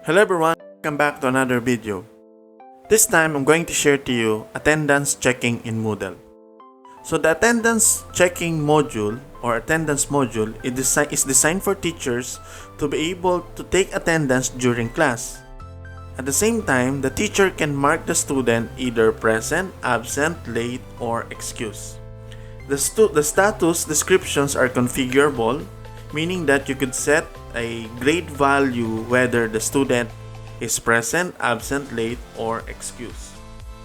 Hello everyone, welcome back to another video. This time I'm going to share to you attendance checking in Moodle. So the attendance checking module or attendance module is designed for teachers to be able to take attendance during class. At the same time, the teacher can mark the student either present, absent, late, or excused. The status descriptions are configurable, meaning that you could set a grade value whether the student is present, absent, late, or excused.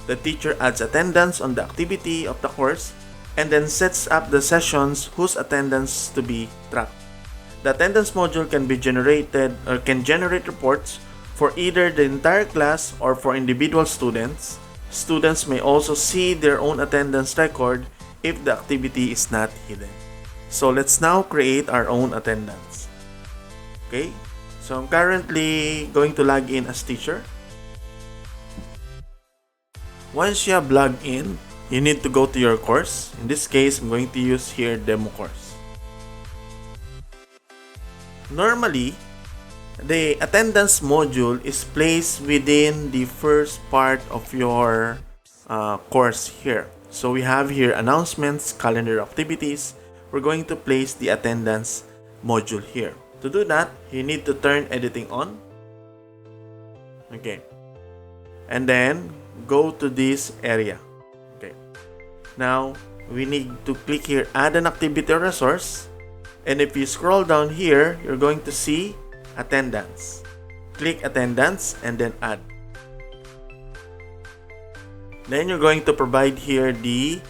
The teacher adds attendance on the activity of the course and then sets up the sessions whose attendance to be tracked. The attendance module can be generated or can generate reports for either the entire class or for individual students. Students may also see their own attendance record if the activity is not hidden. So let's now create our own attendance. Okay, so I'm currently going to log in as teacher. Once you have logged in, you need to go to your course. In this case, I'm going to use here demo course. Normally, the attendance module is placed within the first part of your course here. So we have here announcements, calendar activities. We're going to place the attendance module here. To do that, you need to turn editing on. Okay. And then go to this area. Okay. Now, we need to click here, add an activity or resource. And if you scroll down here, you're going to see attendance. Click attendance and then add. Then you're going to provide here the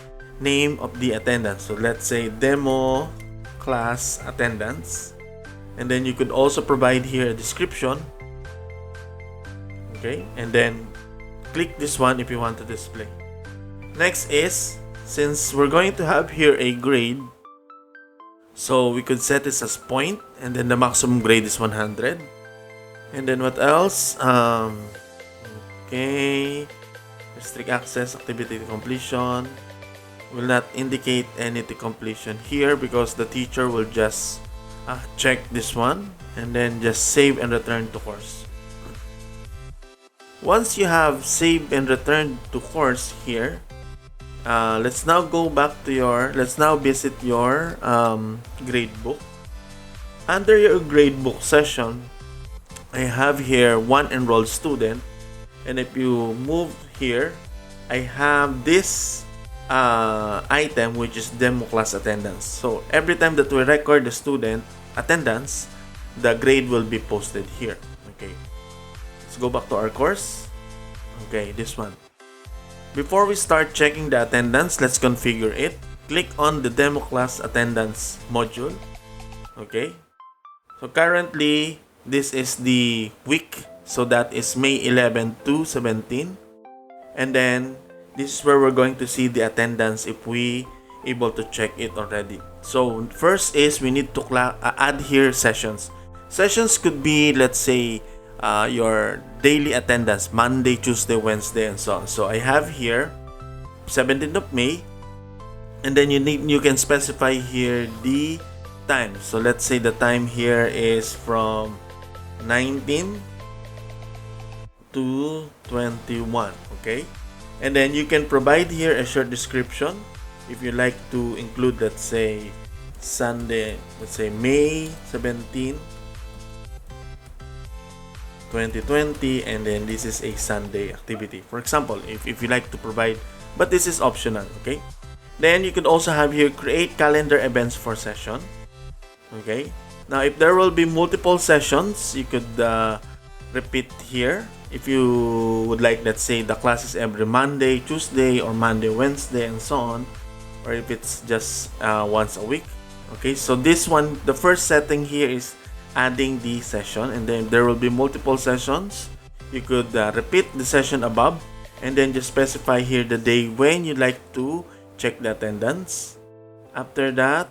name of the attendance. So let's say demo class attendance. And then you could also provide here a description. Okay, and then click this one if you want to display. Next is, since we're going to have here a grade, so we could set this as point, and then the maximum grade is 100. And then what else? Okay, restrict access, activity to completion. Will not indicate any to completion here because the teacher will just check this one and then just save and return to course. Once you have saved and returned to course here, let's now go back to let's now visit your gradebook. Under your gradebook session, I have here one enrolled student, and if you move here, I have this item which is demo class attendance. So every time that we record the student attendance, the grade will be posted here. Okay, let's go back to our course. Okay, this one. Before we start checking the attendance, let's configure it. Click on the demo class attendance module. Okay, so currently this is the week, so that is May 11 to 17, and then this is where we're going to see the attendance if we able to check it already. So first is we need to add here sessions. Sessions could be, let's say, your daily attendance, Monday, Tuesday, Wednesday, and so on. So I have here 17th of May, and then you can specify here the time. So let's say the time here is from 19 to 21. Okay. And then you can provide here a short description if you like to include, let's say, Sunday, let's say May 17, 2020, and then this is a Sunday activity. For example, if you like to provide, but this is optional, okay? Then you could also have here create calendar events for session. Okay? Now, if there will be multiple sessions, you could repeat here. If you would like, let's say, the classes every Monday, Tuesday, or Monday, Wednesday, and so on, or if it's just once a week. Okay, so this one, the first setting here is adding the session, and then there will be multiple sessions. You could repeat the session above, and then just specify here the day when you'd like to check the attendance. After that,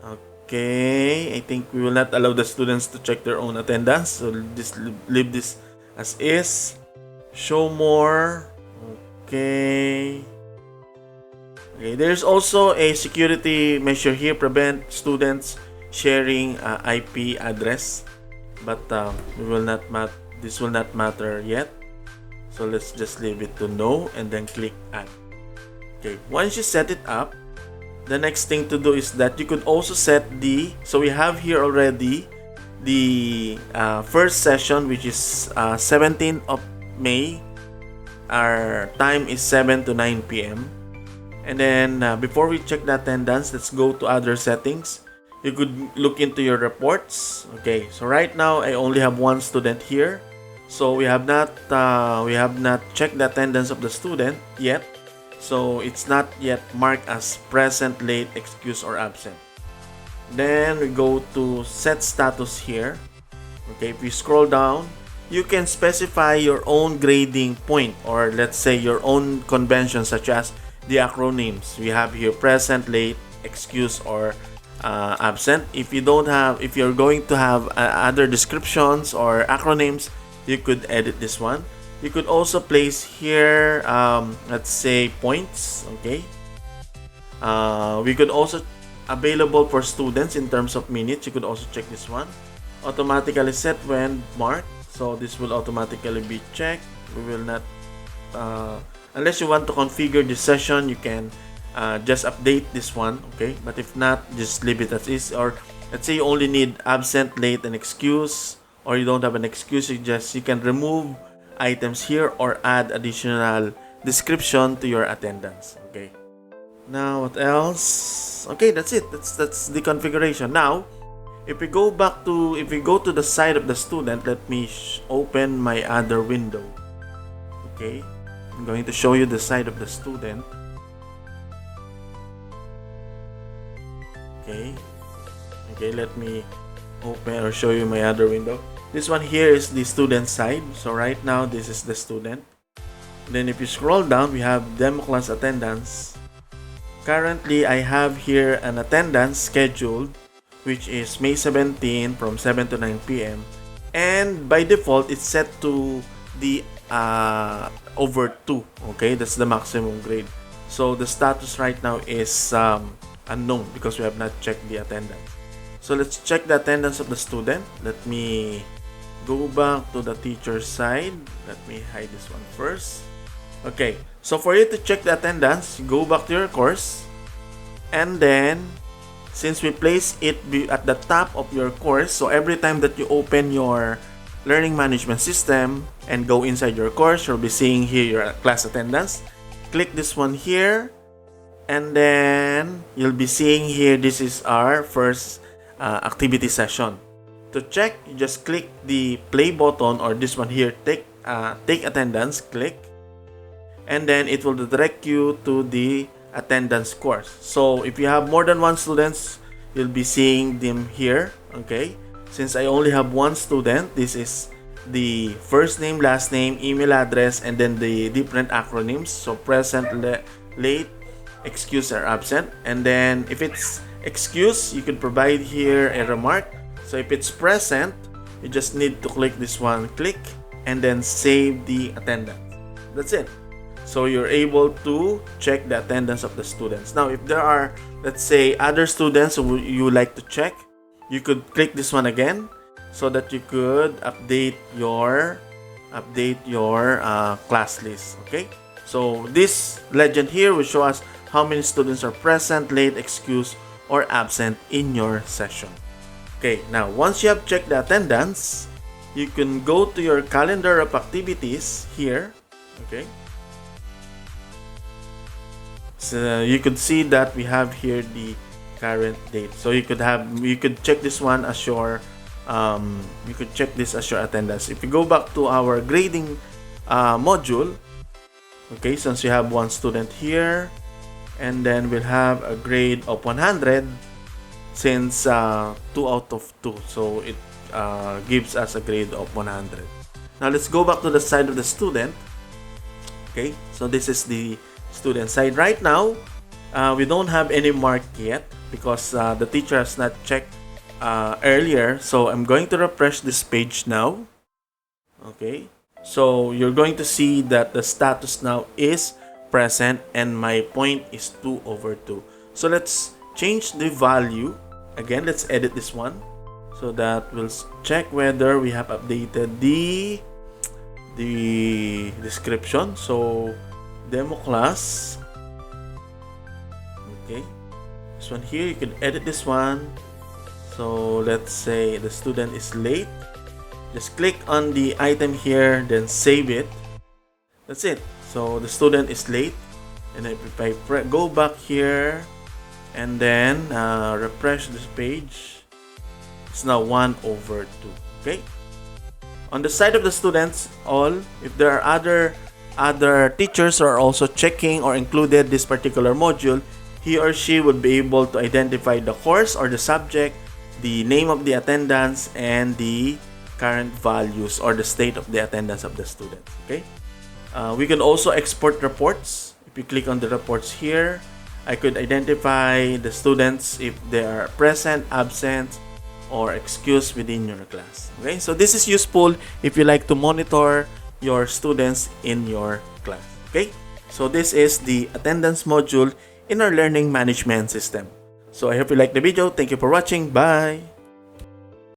okay, I think we will not allow the students to check their own attendance, so just leave this as is. Show more. Okay. Okay, there's also a security measure here, prevent students sharing IP address, but we will not this will not matter yet. So let's just leave it to no and then click add. Okay, once you set it up, the next thing to do is that you could also set the, so we have here already the first session, which is 17th of May. Our time is 7 to 9 p.m. And then before we check the attendance, let's go to other settings. You could look into your reports. Okay, so right now I only have one student here, so we have not checked the attendance of the student yet. So it's not yet marked as present, late, excused, or absent. Then we go to set status here. Okay, if you scroll down, you can specify your own grading point, or let's say your own conventions, such as the acronyms. We have here present, late, excused, or absent. If you're going to have other descriptions or acronyms, you could edit this one. You could also place here, let's say, points. Okay. We could also available for students in terms of minutes. You could also check this one. Automatically set when marked. So this will automatically be checked. We will not, unless you want to configure this session, you can just update this one. Okay. But if not, just leave it as is. Or let's say you only need absent, late, and excuse, or you don't have an excuse, you can remove items here or add additional description to your attendance. Okay, now what else? Okay, that's it. That's the configuration. Now if we go to the side of the student, let me open my other window. Okay, I'm going to show you the side of the student. Okay, let me open or show you my other window. This one here is the student side. So right now, this is the student. Then if you scroll down, we have demo class attendance. Currently, I have here an attendance scheduled, which is May 17 from 7 to 9 p.m. And by default, it's set to the over 2. Okay, that's the maximum grade. So the status right now is unknown because we have not checked the attendance. So let's check the attendance of the student. Let me go back to the teacher side. Let me hide this one first. Okay, so for you to check the attendance, go back to your course, and then since we place it at the top of your course, so every time that you open your learning management system and go inside your course, you'll be seeing here your class attendance. Click this one here, and then you'll be seeing here this is our first activity session. To check, you just click the play button, or this one here, take attendance, click, and then it will direct you to the attendance course. So if you have more than one students, you'll be seeing them here. Okay, since I only have one student, this is the first name, last name, email address, and then the different acronyms. So present, late, excuse, or absent. And then if it's excuse, you can provide here a remark. So if it's present, you just need to click this one, click, and then save the attendance. That's it. So you're able to check the attendance of the students. Now, if there are, let's say, other students who you like to check, you could click this one again so that you could update your class list. Okay. So this legend here will show us how many students are present, late, excused, or absent in your session. Okay, now once you have checked the attendance, you can go to your calendar of activities here. Okay, so you could see that we have here the current date. So you could check this one as your you could check this as your attendance. If you go back to our grading module, okay, since you have one student here, and then we'll have a grade of 100 since 2 out of 2, so it gives us a grade of 100. Now let's go back to the side of the student. Okay, so this is the student side. Right now, we don't have any mark yet because the teacher has not checked earlier. So I'm going to refresh this page now. Okay, so you're going to see that the status now is present and my point is 2/2. So let's change the value. Again, let's edit this one. so that we'll check whether we have updated the description. So demo class, okay, this one here, you can edit this one. So let's say the student is late, just click on the item here, then save it. That's it. So the student is late, and if I go back here and then refresh this page, it's now 1/2. Okay, on the side of the students, if there are other teachers who are also checking or included this particular module, he or she would be able to identify the course or the subject, the name of the attendance, and the current values or the state of the attendance of the students. Okay, we can also export reports. If you click on the reports here, I could identify the students if they are present, absent, or excused within your class. Okay, so this is useful if you like to monitor your students in your class. Okay, so this is the attendance module in our learning management system. So I hope you like the video. Thank you for watching. Bye.